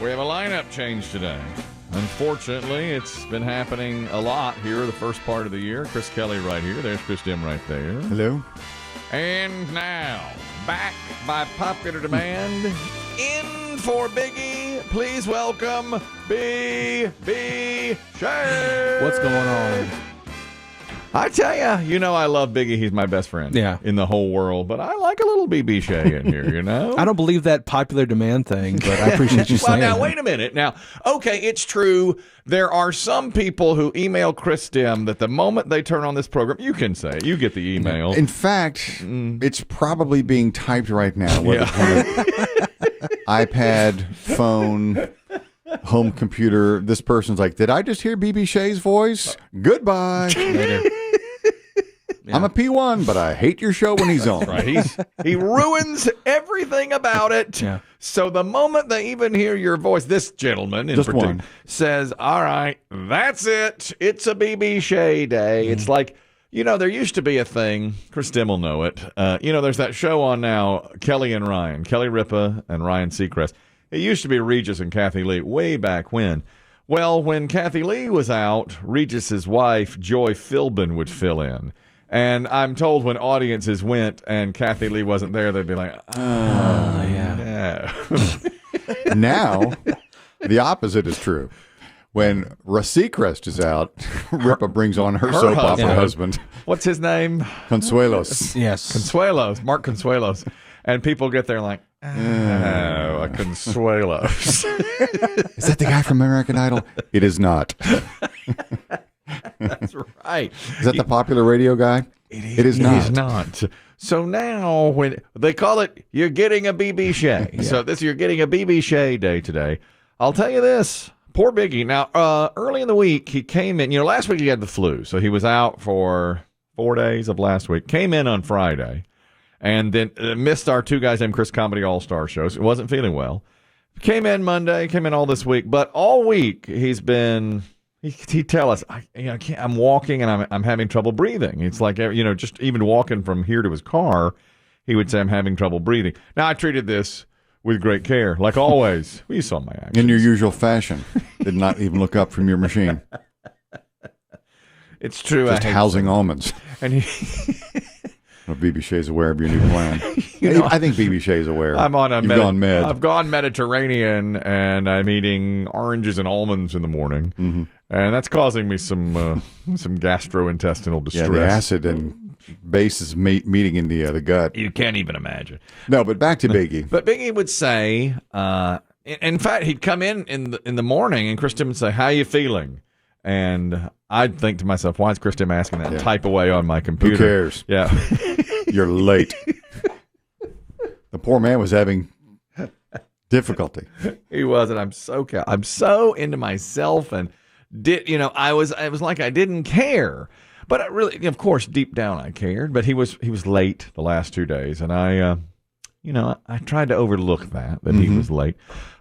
We have a lineup change today. Unfortunately, it's been happening a lot here the first part of the year. Chris Kelly right here. There's Chris Demm right there. Hello. And now, back by popular demand, in for Biggie. Please welcome BB Shea. What's going on? I tell you, I love Biggie. He's my best friend in the whole world. But I like a little BB Shea in here, I don't believe that popular demand thing, but I appreciate you saying Well, now, that. wait a minute. Now, okay, it's true. There are some people who email Chris Demm that the moment they turn on this program, you can say it. You get the email. In fact, it's probably being typed right now. Whether iPad, phone, home computer. This person's like, did I just hear BB Shea's voice? Goodbye. Later. I'm a P1, but I hate your show when he's on. Right. He ruins everything about it. Yeah. So the moment they even hear your voice, this gentleman in Just particular one. says, all right, that's it. It's a BB Shea day. It's like, there used to be a thing. Chris Demm will know it. There's that show on now, Kelly and Ryan, Kelly Ripa and Ryan Seacrest. It used to be Regis and Kathy Lee way back when. Well, when Kathy Lee was out, Regis's wife, Joy Philbin, would fill in. And I'm told when audiences went and Kathy Lee wasn't there, they'd be like, oh yeah. Now, the opposite is true. When Seacrest is out, Ripa brings on her soap opera husband. What's his name? Consuelos. Yes. Consuelos, Mark Consuelos. And people get there like, oh, a Consuelos. Is that the guy from American Idol? It is not. That's right. Is that the popular radio guy? It is not. It is not. So now, when they call it, you're getting a BB Shea. So you're getting a BB Shea day today. I'll tell you this. Poor Biggie. Now, early in the week, he came in. Last week he had the flu, so he was out for 4 days of last week. Came in on Friday, and then missed our Two Guys Named Chris Comedy All-Star shows. He wasn't feeling well. Came in Monday, came in all this week, but all week he's been. He'd tell us, I'm walking and I'm having trouble breathing. It's like, just even walking from here to his car, he would say, I'm having trouble breathing. Now, I treated this with great care, like always. Well, you saw my actions. In your usual fashion. Did not even look up from your machine. It's true. Just housing almonds. And Well, BB Shea's aware of your new plan. I think BB Shea's aware. I'm on You've gone med. I've gone Mediterranean, and I'm eating oranges and almonds in the morning. Mm-hmm. And that's causing me some gastrointestinal distress. Yeah, the acid and base is meeting in the gut. You can't even imagine. No, but back to Biggie. But Biggie would say, in fact, he'd come in the morning, and Chris Demm would say, how you feeling? And I'd think to myself, why is Chris Demm asking that? And type away on my computer. Who cares? Yeah. You're late. The poor man was having difficulty. He was, and I'm so into myself, and I was like I didn't care, but I really, of course, deep down I cared. But he was late the last 2 days, and I tried to overlook that he was late.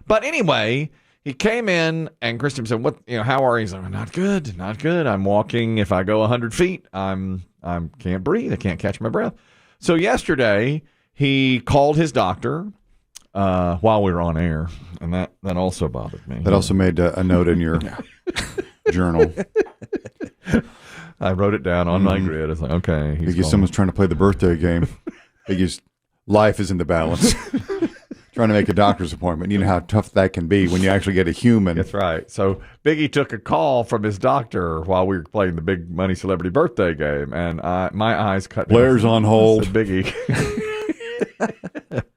But anyway, he came in, and Kristen said, "What? How are you?" He's like, "Not good, not good. I'm walking. If I go 100 feet, I can't breathe. I can't catch my breath." So yesterday he called his doctor while we were on air, and that also bothered me. That also made a note in your journal. I wrote it down on my grid. I was like, okay. Because someone's trying to play the birthday game. Biggie's life is in the balance. Trying to make a doctor's appointment. You know how tough that can be when you actually get a human. That's right. So Biggie took a call from his doctor while we were playing the big money celebrity birthday game, and my eyes cut down. Blair's on hold. Biggie.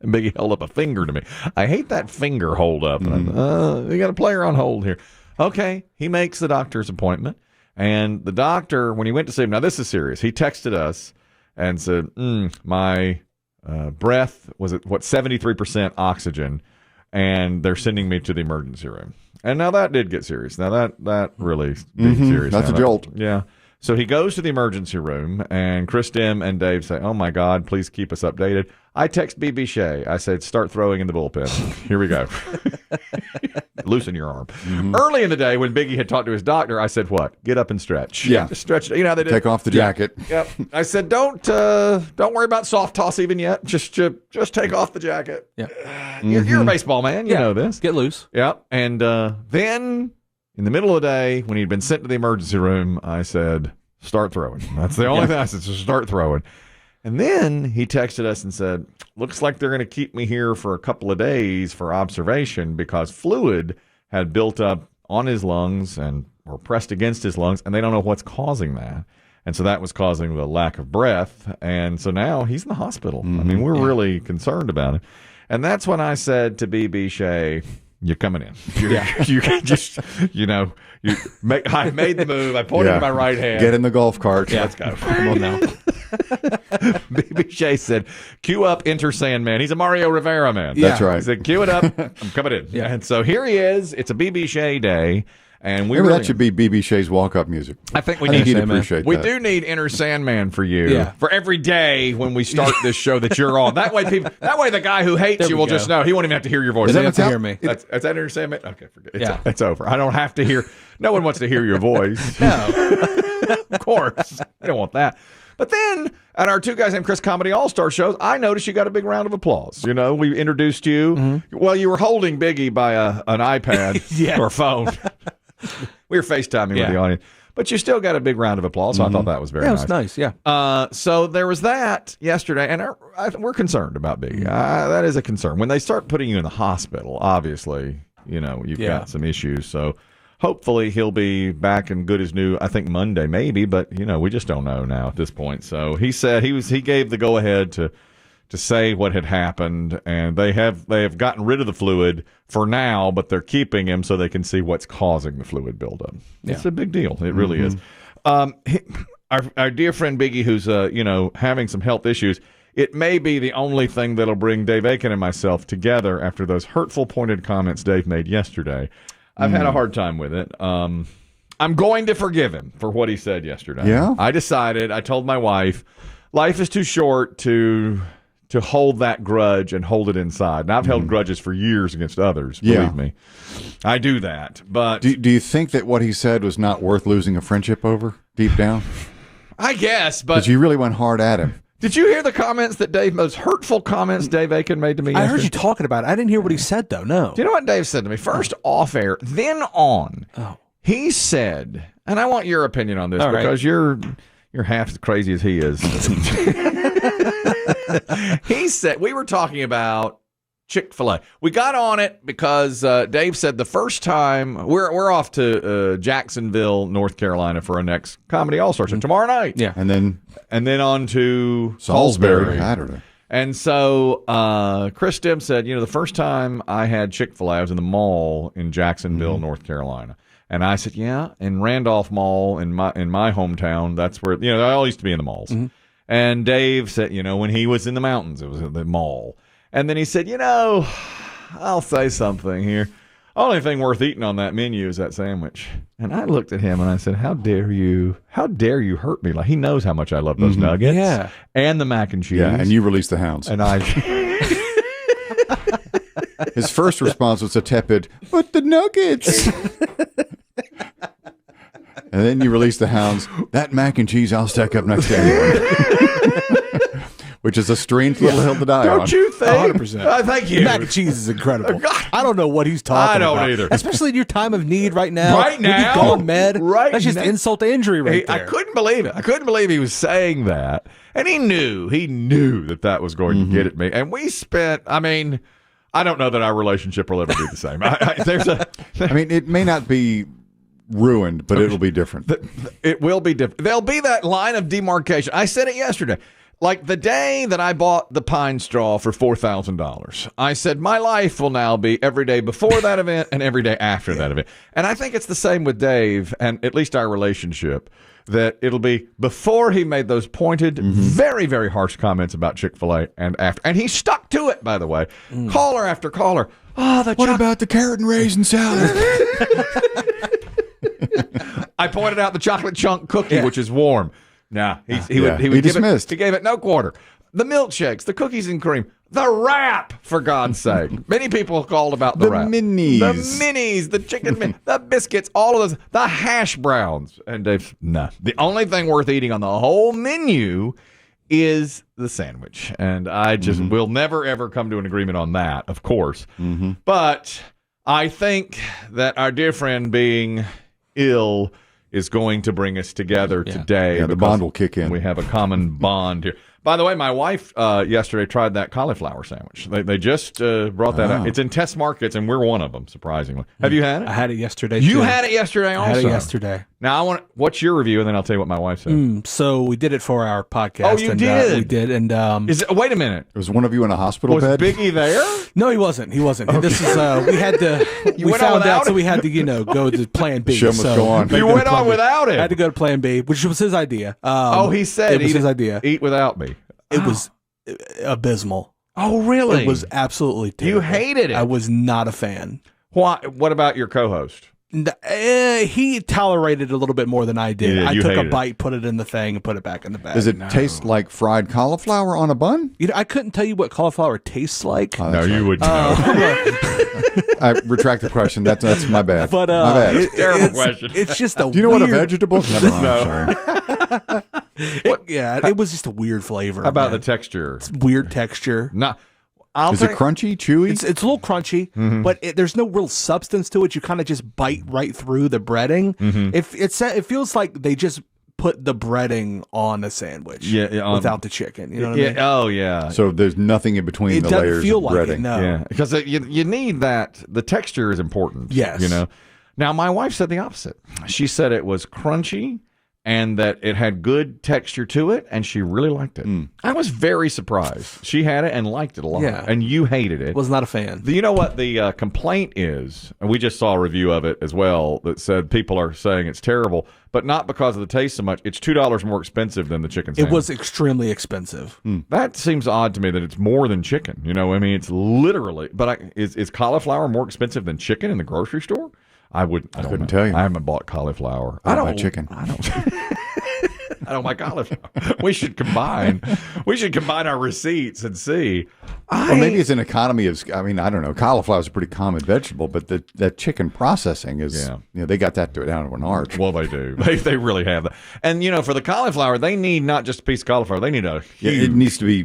And Biggie held up a finger to me. I hate that finger hold up. And we got a player on hold here. Okay, he makes the doctor's appointment, and the doctor, when he went to see him, now this is serious. He texted us and said, my breath was at 73% oxygen, and they're sending me to the emergency room. And now that did get serious. Now that really did serious. That's a jolt. Yeah. So he goes to the emergency room, and Chris Demm and Dave say, "Oh my God, please keep us updated." I text BB Shea. I said, "Start throwing in the bullpen." Here we go. loosen your arm. Early in the day, when Biggie had talked to his doctor, I said, "What? Get up and stretch. Yeah. Just stretch. You know how they did. Take off the jacket. Yep. I said, don't worry about soft toss even yet. Just take off the jacket. Yeah. You're a baseball man. You know this. Get loose. Yeah. And then in the middle of the day, when he'd been sent to the emergency room, I said, start throwing. That's the only thing I said. So start throwing. And then he texted us and said, looks like they're going to keep me here for a couple of days for observation because fluid had built up on his lungs or pressed against his lungs, and they don't know what's causing that. And so that was causing the lack of breath. And so now he's in the hospital. I mean, we're really concerned about it. And that's when I said to BB Shea, you're coming in. You can just, I made the move. I pointed to my right hand. Get in the golf cart. Yeah, let's go. Come on now. BB Shea said, cue up Enter Sandman. He's a Mario Rivera man. That's right. He said, cue it up. I'm coming in. Yeah. And so here he is. It's a BB Shea day. And Maybe that should be BB Shea's walk-up music. I think we I think need he'd Sandman. appreciate We that. do need Enter Sandman for you. Yeah. For every day when we start this show that you're on. That way the guy who hates There you we will go. just know. He won't even have to hear your voice. They that have to what's hear out? me. That's that Enter Sandman? Okay, forget it. Yeah. It's over. I don't have to hear. No one wants to hear your voice. No. Of course. I don't want that. But then at our Two Guys Named Chris Comedy All-Star shows, I noticed you got a big round of applause. We introduced you. Well, you were holding Biggie by an iPad or phone. We were FaceTiming with the audience. But you still got a big round of applause, so I thought that was very Yeah, it nice. was nice. Yeah. So there was that yesterday, and we're concerned about Biggie. That is a concern. When they start putting you in the hospital, obviously, you've got some issues. So hopefully he'll be back and good as new, I think Monday maybe, but, we just don't know now at this point. So he said he gave the go-ahead to say what had happened, and they have gotten rid of the fluid for now, but they're keeping him so they can see what's causing the fluid buildup. Yeah. It's a big deal. It really is. Our dear friend Biggie, who's having some health issues, it may be the only thing that'll bring Dave Aiken and myself together after those hurtful, pointed comments Dave made yesterday. I've had a hard time with it. I'm going to forgive him for what he said yesterday. Yeah? I told my wife, life is too short to hold that grudge and hold it inside. And I've held grudges for years against others, believe me. I do that. But Do you think that what he said was not worth losing a friendship over deep down? I guess, but Because you really went hard at him. did you hear the comments those hurtful comments Dave Aiken made to me I yesterday? heard you talking about it. I didn't hear what he said, though. No. Do you know what Dave said to me? First off air, then on. Oh. He said, and I want your opinion on this All right. because you're half as crazy as he is. He said, we were talking about Chickfila. We got on it because Dave said the first time we're off to Jacksonville, North Carolina for our next Comedy All-Star show tomorrow night. Yeah. And then On to Salisbury. Saturday. And so Chris Demm said, the first time I had Chick-fil-A, I was in the mall in Jacksonville, North Carolina. And I said, yeah, in Randolph Mall in my hometown, that's where, I all used to be in the malls. And Dave said, when he was in the mountains, it was at the mall. And then he said, I'll say something here. Only thing worth eating on that menu is that sandwich. And I looked at him and I said, how dare you hurt me? Like, he knows how much I love those nuggets. Yeah. And the mac and cheese. Yeah, and you released the hounds. And I... His first response was a tepid, but the nuggets. And then you released the hounds. That mac and cheese I'll stack up next to anyone. Which is a strange little hill to die on. Don't you think? 100%. Thank you. Mac and cheese is incredible. I don't know what he's talking about. I don't either. Especially in your time of need right now. Right when now? You've gone med. Right That's just now. insult to injury right I there. couldn't believe it. I couldn't believe he was saying that. And he knew that was going to get at me. And we spent, I don't know that our relationship will ever be the same. It may not be ruined, but it'll be different. It will be different. There'll be that line of demarcation. I said it yesterday. Like the day that I bought the pine straw for $4,000, I said my life will now be every day before that event and every day after that event. And I think it's the same with Dave and at least our relationship, that it'll be before he made those pointed, very, very harsh comments about Chick-fil-A and after. And he stuck to it, by the way. Caller after caller. What about the carrot and raisin salad? I pointed out the chocolate chunk cookie, which is warm. Nah, he He would dismissed. He gave it no quarter. the milkshakes, the cookies and cream, the wrap, for God's sake. Many people called about the wrap. Minis. The chicken, the biscuits, all of those, the hash browns. And no. The only thing worth eating on the whole menu is the sandwich. And I just will never, ever come to an agreement on that, of course. But I think that our dear friend being ill is going to bring us together today. Yeah, the bond will kick in. We have a common bond here. By the way, my wife yesterday tried that cauliflower sandwich. They just brought that out. It's in test markets, and we're one of them, surprisingly. Have you had it? I had it yesterday, You too. had it yesterday also? I had it yesterday. Now, what's your review, and then I'll tell you what my wife said. So we did it for our podcast. Oh, you did? We did. And Wait a minute. Was one of you in a hospital Was bed? Biggie there? no, he wasn't. He wasn't. Okay. This is we had to. You we went on found without out, so it? we had to go to Plan B. Show must go on. You went on without it. I had to go to Plan B, which was his idea. He said it was his idea. Eat without me. It was abysmal. Oh, really? It was absolutely terrible. You hated it. I was not a fan. What about your co-host? He tolerated it a little bit more than I did. Yeah, I you took a hated it. bite, put it in the thing, and put it back in the bag. Does it taste like fried cauliflower on a bun? You know, I couldn't tell you what cauliflower tastes like. Oh, No, that's you right. would know. I retract the question. That's my bad. But my bad. Terrible question. It's just a. Do you know what a weird, vegetable? Never mind. Sorry. It was just a weird flavor. How about man. the texture? It's weird texture? No. Is it crunchy, chewy? It's a little crunchy, but there's no real substance to it. You kind of just bite right through the breading. It feels like they just put the breading on a sandwich without the chicken. You know what I mean? Oh, yeah. So there's nothing in between It the doesn't layers feel of like breading. it, no. Yeah, because you need that. The texture is important. Yes. You know. Now, my wife said the opposite. She said it was crunchy and that it had good texture to it, and she really liked it. I was very surprised. She had it and liked it a lot, and you hated it. Was not a fan. You know what the complaint is? And we just saw a review of it as well that said people are saying it's terrible, but not because of the taste so much. It's $2 more expensive than the chicken sandwich. It was extremely expensive. That seems odd to me that it's more than chicken. You know, I mean, it's literally. But is cauliflower more expensive than chicken in the grocery store? I couldn't tell you. I haven't bought cauliflower. I don't buy chicken. I don't buy cauliflower. We should combine our receipts and see. Well, maybe it's an economy of. I mean, I don't know. Cauliflower is a pretty common vegetable, but that chicken processing is. Yeah. They got that down to an art. Well, they do. They really have that. And for the cauliflower, they need not just a piece of cauliflower. They need a huge. It needs to be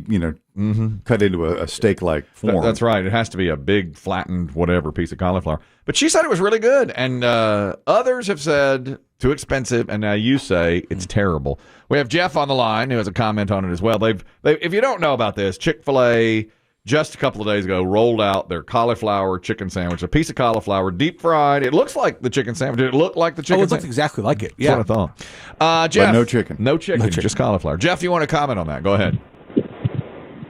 cut into a steak-like form. That's right. It has to be a big, flattened, whatever piece of cauliflower. But she said it was really good, and others have said too expensive, and now you say it's terrible. We have Jeff on the line who has a comment on it as well. They've if you don't know about this, Chick-fil-A just a couple of days ago rolled out their cauliflower chicken sandwich, a piece of cauliflower, deep fried. It looks like the chicken sandwich. Did it look like the chicken It sandwich? looks exactly like it. Yeah. That's what I thought. Jeff. But no chicken. No chicken, just cauliflower. Jeff, you want to comment on that? Go ahead.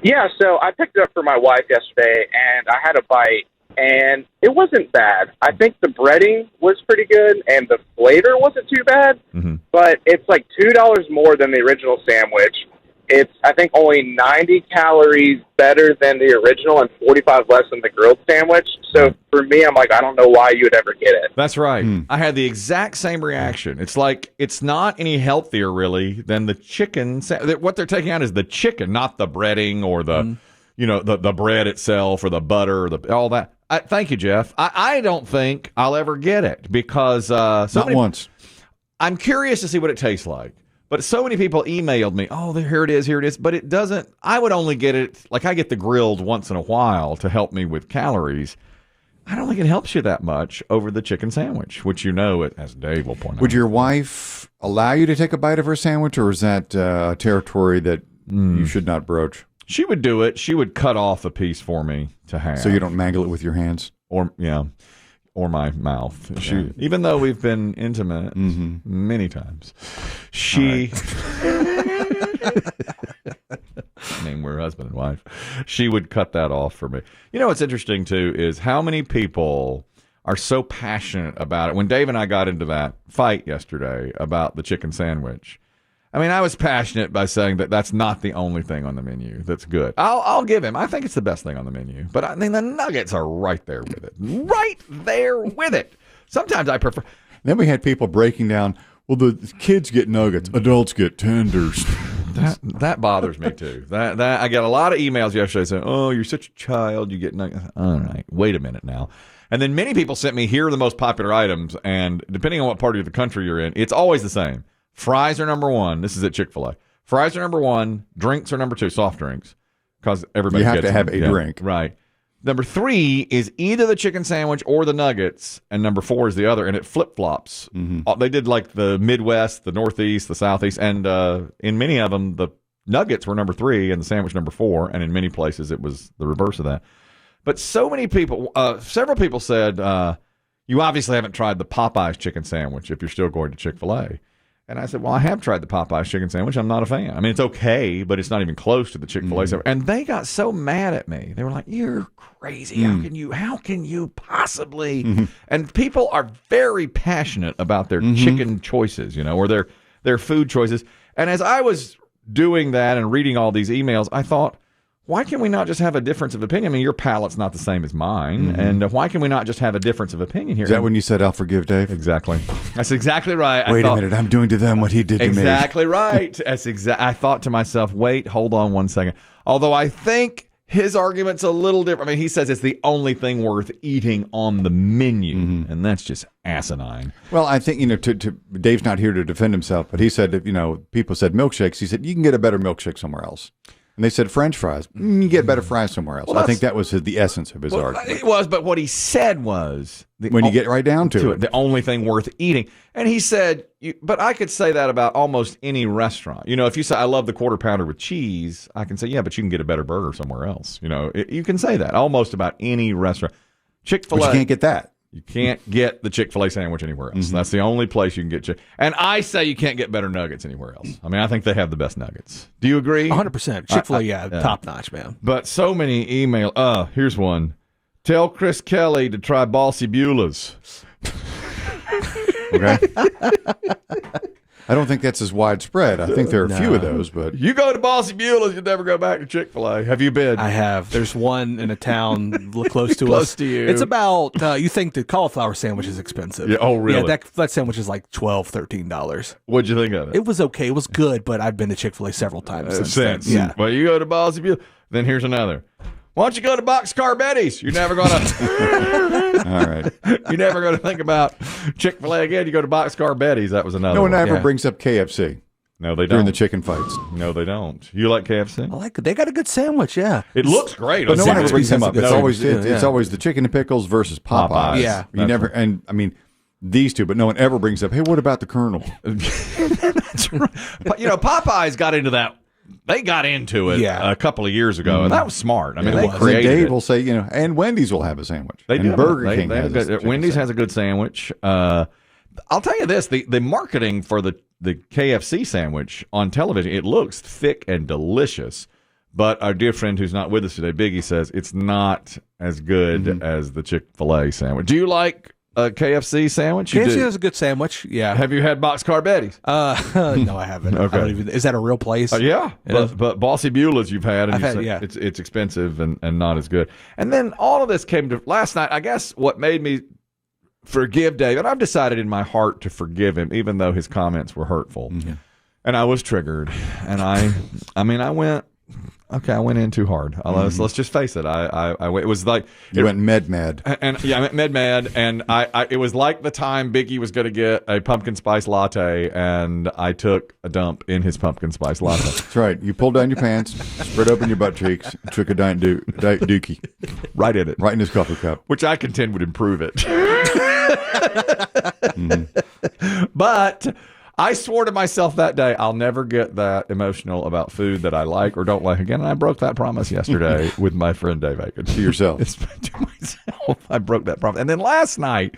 Yeah, so I picked it up for my wife yesterday, and I had a bite, and it wasn't bad. I think the breading was pretty good, and the flavor wasn't too bad, but it's like $2 more than the original sandwich. It's, I think, only 90 calories better than the original and 45 less than the grilled sandwich. So for me, I'm like, I don't know why you would ever get it. That's right. I had the exact same reaction. It's like it's not any healthier, really, than the chicken. What they're taking out is the chicken, not the breading or the, the bread itself or the butter or all that. Thank you, Jeff. I don't think I'll ever get it because Not once. I'm curious to see what it tastes like. But so many people emailed me, oh, here it is. But it doesn't. I would only get it, like I get the grilled once in a while to help me with calories. I don't think it helps you that much over the chicken sandwich, which as Dave will point out. Would your wife allow you to take a bite of her sandwich, or is that a territory that you should not broach? She would do it. She would cut off a piece for me to have. So you don't mangle it with your hands? Or my mouth. Okay. Even though we've been intimate many times, she, I mean, we're husband and wife, she would cut that off for me. You know what's interesting, too, is how many people are so passionate about it. When Dave and I got into that fight yesterday about the chicken sandwich, I mean, I was passionate by saying that that's not the only thing on the menu that's good. I'll give him. I think it's the best thing on the menu. But I mean, the nuggets are right there with it. Right there with it. Sometimes I prefer. Then we had people breaking down, well, the kids get nuggets, adults get tenders. That bothers me too. That I got a lot of emails yesterday saying, "Oh, you're such a child. You get all right. Wait a minute now." And then many people sent me, here are the most popular items, and depending on what part of the country you're in, it's always the same. Fries are number one. This is at Chick-fil-A. Fries are number one. Drinks are number two. Soft drinks, because everybody you have to have a drink, right? Number three is either the chicken sandwich or the nuggets, and number four is the other, and it flip-flops. Mm-hmm. They did like the Midwest, the Northeast, the Southeast, and in many of them, the nuggets were number three and the sandwich number four, and in many places it was the reverse of that. But so many people, several people said, you obviously haven't tried the Popeyes chicken sandwich if you're still going to Chick-fil-A. And I said, well, I have tried the Popeyes chicken sandwich. I'm not a fan. I mean, it's okay, but it's not even close to the Chick-fil-A sandwich. And they got so mad at me. They were like, you're crazy. How can you possibly? And people are very passionate about their chicken choices, or their food choices. And as I was doing that and reading all these emails, I thought, why can we not just have a difference of opinion? I mean, your palate's not the same as mine. And why can we not just have a difference of opinion here? Is that when you said, I'll forgive Dave? Exactly. That's exactly right. Wait a minute. I'm doing to them what he did to me. Exactly right. I thought to myself, wait, hold on one second. Although I think his argument's a little different. I mean, he says it's the only thing worth eating on the menu. And that's just asinine. Well, I think, Dave's not here to defend himself, but he said, people said milkshakes. He said, you can get a better milkshake somewhere else. And they said French fries. You get better fries somewhere else. Well, I think that was the essence of his argument. It was, but what he said was... when you get right down to it. The only thing worth eating. And he said, but I could say that about almost any restaurant. If you say, I love the quarter pounder with cheese, I can say, yeah, but you can get a better burger somewhere else. You can say that almost about any restaurant. Chick-fil-A. But you can't get that. You can't get the Chick-fil-A sandwich anywhere else. That's the only place you can get Chick. And I say you can't get better nuggets anywhere else. I mean, I think they have the best nuggets. Do you agree? 100%. Chick-fil-A, top notch, man. But so many email. Here's one. Tell Chris Kelly to try Bossy Beulah's. Okay. I don't think that's as widespread. I think there are a few of those, but you go to Bossy Beulah's, you'll never go back to Chick-fil-A. Have you been? I have. There's one in a town close to us. Close to you. It's about. You think the cauliflower sandwich is expensive? Yeah, oh, really? Yeah, that sandwich is like $12-13. What'd you think of it? It was okay. It was good, but I've been to Chick-fil-A several times since then. Yeah. Well, you go to Bossy Beulah's. Then here's another. Why don't you go to Boxcar Betty's? You're never going to. All right. You're never going to think about Chick-fil-A again. You go to Boxcar Betty's. That was another No one one. ever brings up KFC. No, they don't. During the chicken fights. No, they don't. You like KFC? I like it. They got a good sandwich, yeah. It looks great. But no one ever brings them up. good It's always the chicken and pickles versus Popeyes. Yeah. You never, and I mean, these two, but no one ever brings up, hey, what about the Colonel? That's right. Popeyes got into that. They got into it a couple of years ago, and that was smart. I mean, they created Dave it. will say, and Wendy's will have a sandwich. They do. Burger King has Wendy's has a good sandwich. I'll tell you this: the marketing for the KFC sandwich on television, it looks thick and delicious. But our dear friend who's not with us today, Biggie, says it's not as good as the Chick-fil-A sandwich. Do you like a KFC sandwich? KFC has a good sandwich. Yeah. Have you had Boxcar Betty's? No, I haven't. Okay. I don't even, is that a real place? Yeah, but Bossy Beulah's you've had, and I've had, yeah. it's expensive and not as good. And then all of this came to last night. I guess what made me forgive Dave, and I've decided in my heart to forgive him, even though his comments were hurtful, and I was triggered, and I went. Okay, I went in too hard. Let's just face it. It was like you went mad, and I went mad, and it was like the time Biggie was going to get a pumpkin spice latte, and I took a dump in his pumpkin spice latte. That's right. You pulled down your pants, spread open your butt cheeks, and took a Diet Dookie right in it, right in his coffee cup, which I contend would improve it. But I swore to myself that day, I'll never get that emotional about food that I like or don't like again. And I broke that promise yesterday with my friend Dave Aiken. To yourself. To myself. I broke that promise. And then last night,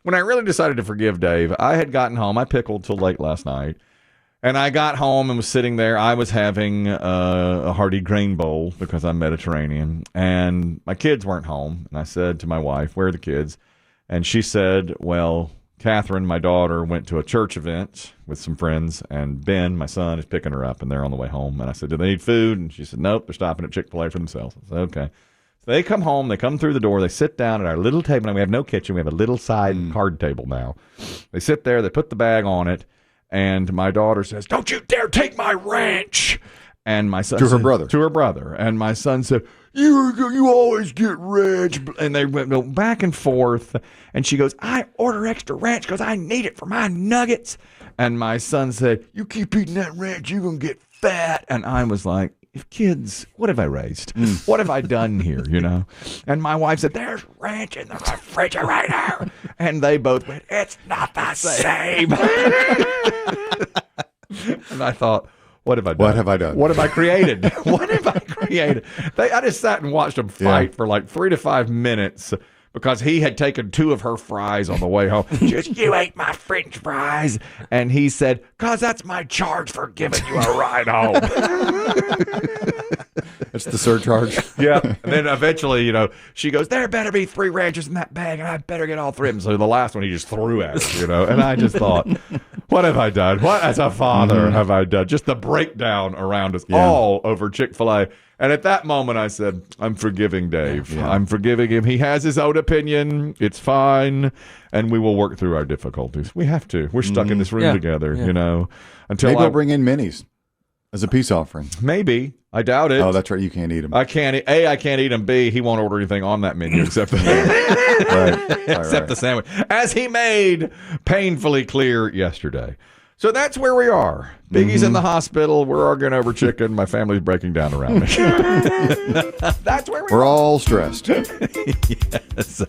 when I really decided to forgive Dave, I had gotten home. I pickled till late last night. And I got home and was sitting there. I was having a hearty grain bowl because I'm Mediterranean. And my kids weren't home. And I said to my wife, where are the kids? And she said, well, Catherine, my daughter, went to a church event with some friends, and Ben, my son, is picking her up, and they're on the way home. And I said, do they need food? And she said, nope, they're stopping at Chick-fil-A for themselves. I said, okay. So they come home, they come through the door, they sit down at our little table, and we have no kitchen. We have a little side card table now. They sit there, they put the bag on it, and my daughter says, "Don't you dare take my ranch." And my son To her said, brother. To her brother. And my son said, You always get ranch. And they went back and forth. And she goes, "I order extra ranch because I need it for my nuggets." And my son said, "You keep eating that ranch, you're going to get fat." And I was like, kids, what have I raised? What have I done here, you know? And my wife said, "There's ranch in the refrigerator." And they both went, "It's not the same." And I thought, what have I done? What have I done? What have I created? What have I created? I just sat and watched them fight for like 3 to 5 minutes because he had taken 2 of her fries on the way home. Just, "You ate my French fries." And he said, "'Cause that's my charge for giving you a ride home." That's the surcharge. Yeah. And then eventually, she goes, "There better be 3 ranches in that bag, and I better get all 3 of them." So the last one he just threw at her, And I just thought, what have I done? What as a father have I done? Just the breakdown around us all over Chick-fil-A. And at that moment, I said, I'm forgiving Dave. Yeah. I'm forgiving him. He has his own opinion. It's fine. And we will work through our difficulties. We have to. We're stuck in this room together, until Maybe I'll bring in minis as a peace offering. Maybe. I doubt it. Oh, that's right. You can't eat them. I can't eat them. B, he won't order anything on that menu except the sandwich, as he made painfully clear yesterday. So that's where we are. Biggie's in the hospital. We're arguing over chicken. My family's breaking down around me. That's where we're all stressed. Yes.